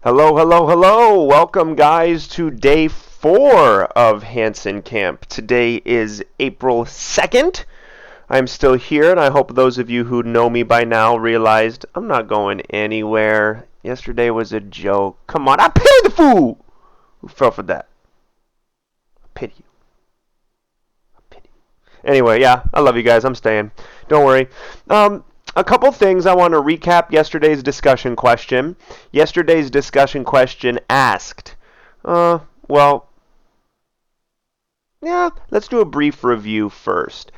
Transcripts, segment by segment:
Hello, hello, hello. Welcome, guys, to day 4 of Hansen Camp. Today is April 2nd. I'm still here, and I hope those of you who know me by now realized I'm not going anywhere. Yesterday was a joke. Come on, I pity the fool who fell for that. I pity you. I pity you. Anyway, yeah, I love you guys. I'm staying. Don't worry. A couple things I want to recap yesterday's discussion question. Yesterday's discussion question asked, well, yeah, let's do a brief review first.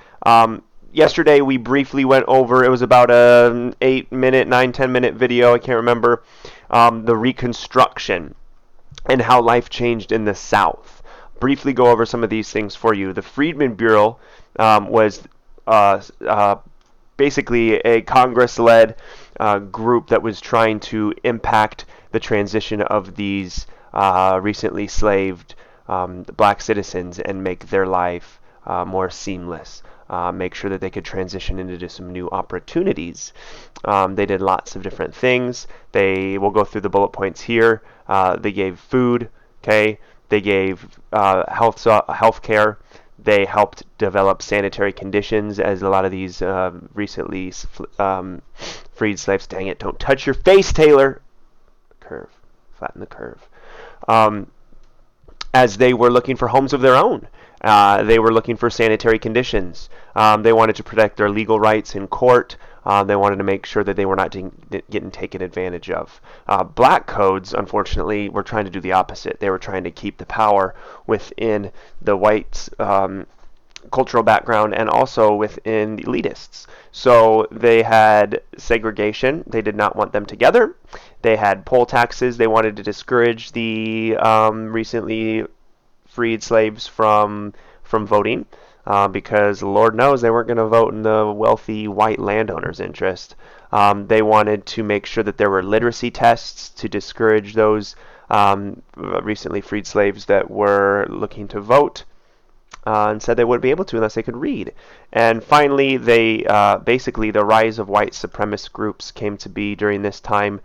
Yesterday we briefly went over, it was about an 8-minute, 9-10 minute video, I can't remember, the Reconstruction and how life changed in the South. Briefly go over some of these things for you. The Freedmen Bureau was uh, uh, basically a Congress-led group that was trying to impact the transition of these recently slaved black citizens and make their life more seamless. Make sure that they could transition into some new opportunities. They did lots of different things. We'll go through the bullet points here. They gave food, okay? They gave health care. They helped develop sanitary conditions, as a lot of these recently freed slaves. Dang it! Don't touch your face, Taylor. Curve, flatten the curve. As they were looking for homes of their own. They were looking for sanitary conditions. They wanted to protect their legal rights in court. They wanted to make sure that they were not getting taken advantage of. Black codes, unfortunately, were trying to do the opposite. They were trying to keep the power within the whites' cultural background and also within the elitists. So they had segregation. They did not want them together. They had poll taxes. They wanted to discourage the recently freed slaves from voting because Lord knows they weren't going to vote in the wealthy white landowners' interest. They wanted to make sure that there were literacy tests to discourage those recently freed slaves that were looking to vote. And said they wouldn't be able to unless they could read. And finally, they basically the rise of white supremacist groups came to be during this time.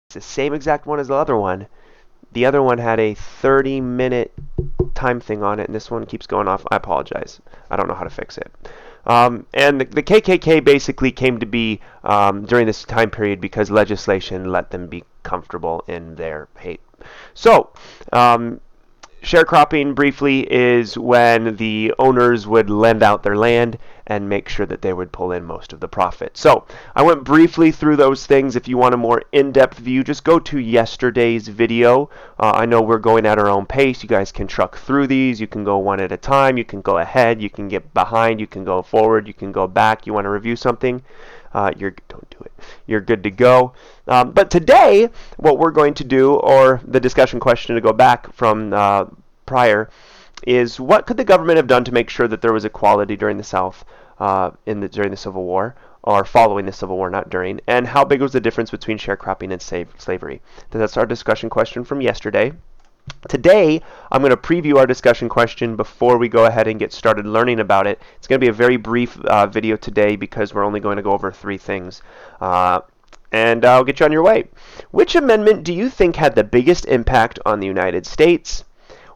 It's the same exact one as the other one. The other one had a 30-minute time thing on it, and this one keeps going off. I apologize. I don't know how to fix it. And the KKK basically came to be during this time period because legislation let them be comfortable in their hate. So, sharecropping, briefly, is when the owners would lend out their land and make sure that they would pull in most of the profit. So I went briefly through those things. If you want a more in-depth view, just go to yesterday's video. I know we're going at our own pace. You guys can truck through these. You can go one at a time. You can go ahead. You can get behind. You can go forward. You can go back. You want to review something? Don't do it. You're good to go. But today, what we're going to do, or the discussion question to go back from prior, is what could the government have done to make sure that there was equality during the South during the Civil War, or following the Civil War, not during, and how big was the difference between sharecropping and slavery? That's our discussion question from yesterday. Today, I'm going to preview our discussion question before we go ahead and get started learning about it. It's going to be a very brief video today because we're only going to go over 3 things. And I'll get you on your way. Which amendment do you think had the biggest impact on the United States?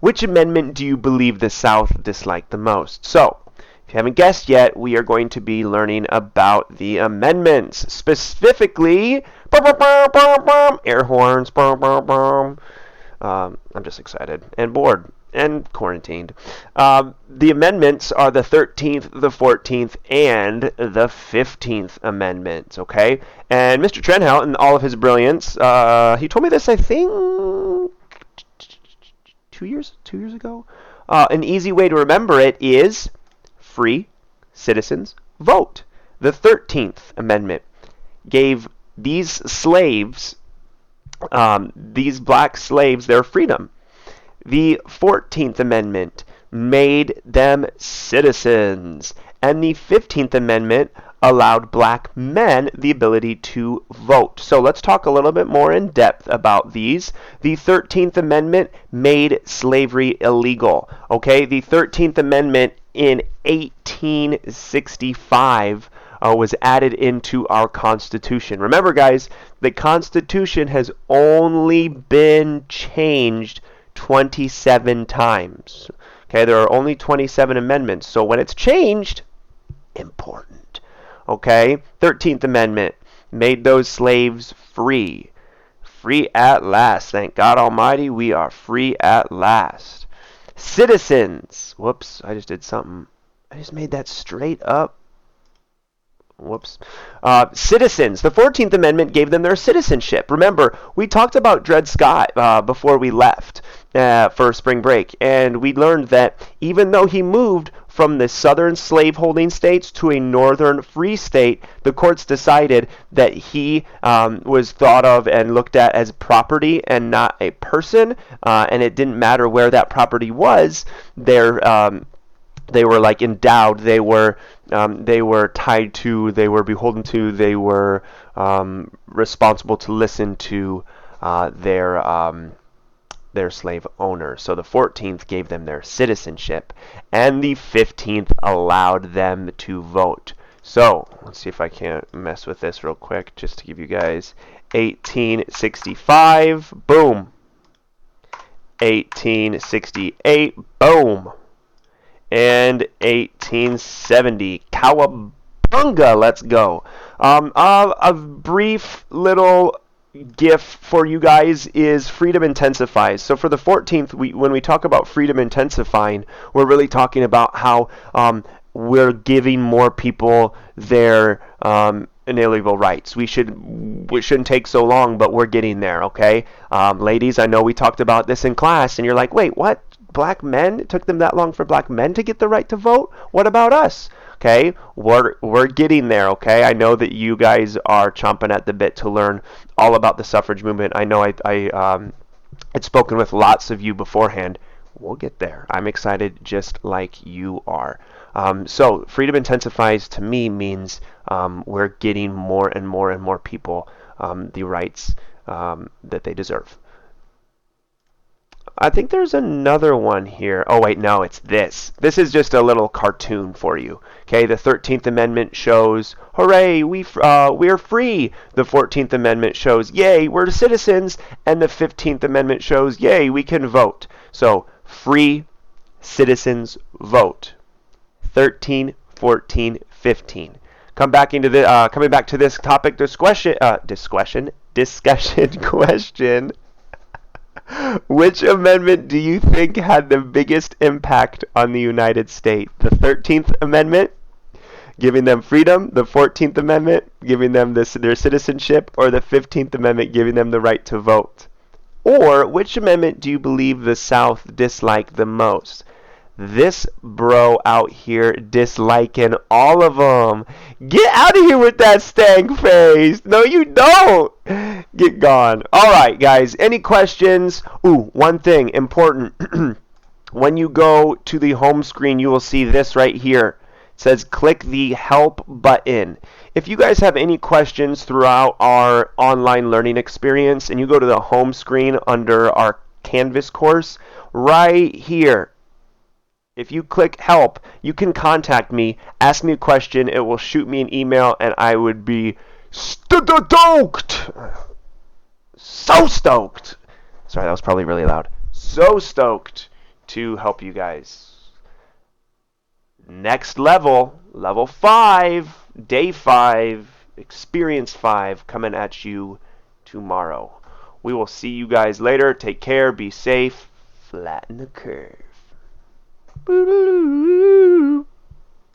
Which amendment do you believe the South disliked the most? So, if you haven't guessed yet, we are going to be learning about the amendments. Specifically, air horns, I'm just excited and bored and quarantined. The amendments are the 13th, the 14th, and the 15th amendments, okay? And Mr. Trenhout, in all of his brilliance, he told me this, I think, 2 years ago. An easy way to remember it is free citizens vote. The 13th amendment gave these slaves, these black slaves, their freedom. The 14th Amendment made them citizens. And the 15th Amendment allowed black men the ability to vote. So let's talk a little bit more in depth about these. The 13th Amendment made slavery illegal. Okay, the 13th Amendment in 1865 was added into our Constitution. Remember, guys, the Constitution has only been changed 27 times. Okay, there are only 27 amendments. So when it's changed, important. Okay, 13th Amendment made those slaves free. Free at last. Thank God Almighty, we are free at last. Citizens. Whoops, I just did something. I just made that straight up. Whoops. Citizens. The 14th Amendment gave them their citizenship. Remember, we talked about Dred Scott before we left for spring break, and we learned that even though he moved from the southern slaveholding states to a northern free state, the courts decided that he was thought of and looked at as property and not a person, and it didn't matter where that property was. They were like endowed. They were tied to. They were beholden to. They were responsible to listen to their slave owner. So the 14th gave them their citizenship, and the 15th allowed them to vote. So let's see if I can't mess with this real quick, just to give you guys 1865. Boom. 1868. Boom. And 1870. Cowabunga, let's go. A brief little gift for you guys is freedom intensifies. So for the 14th, when we talk about freedom intensifying, we're really talking about how we're giving more people their inalienable rights. We shouldn't take so long, but we're getting there, okay? Ladies, I know we talked about this in class, and you're like, wait, what? Black men? It took them that long for black men to get the right to vote? What about us? Okay, we're getting there, okay? I know that you guys are chomping at the bit to learn all about the suffrage movement. I know I had spoken with lots of you beforehand. We'll get there. I'm excited just like you are. So freedom intensifies to me means we're getting more and more and more people the rights that they deserve. I think there's another one here. Oh, wait, no, it's this. This is just a little cartoon for you. Okay, the 13th Amendment shows, hooray, we're free. The 14th Amendment shows, yay, we're citizens. And the 15th Amendment shows, yay, we can vote. So, free, citizens, vote. 13, 14, 15. Coming back to this topic discussion question. Which amendment do you think had the biggest impact on the United States? The 13th Amendment, giving them freedom, the 14th Amendment, giving them their citizenship, or the 15th Amendment, giving them the right to vote? Or which amendment do you believe the South disliked the most? This bro out here disliking all of them. Get out of here with that stank face. No, you don't. Get gone. All right, guys. Any questions? Ooh, one thing important. When you go to the home screen, you will see this right here. It says click the help button. If you guys have any questions throughout our online learning experience and you go to the home screen under our Canvas course, right here, if you click help, you can contact me, ask me a question, it will shoot me an email, and I would be stoked. So stoked. Sorry, that was probably really loud. So stoked to help you guys. Next level, level 5, day 5, experience 5, coming at you tomorrow. We will see you guys later. Take care, be safe, flatten the curve. Boo-doo-doo.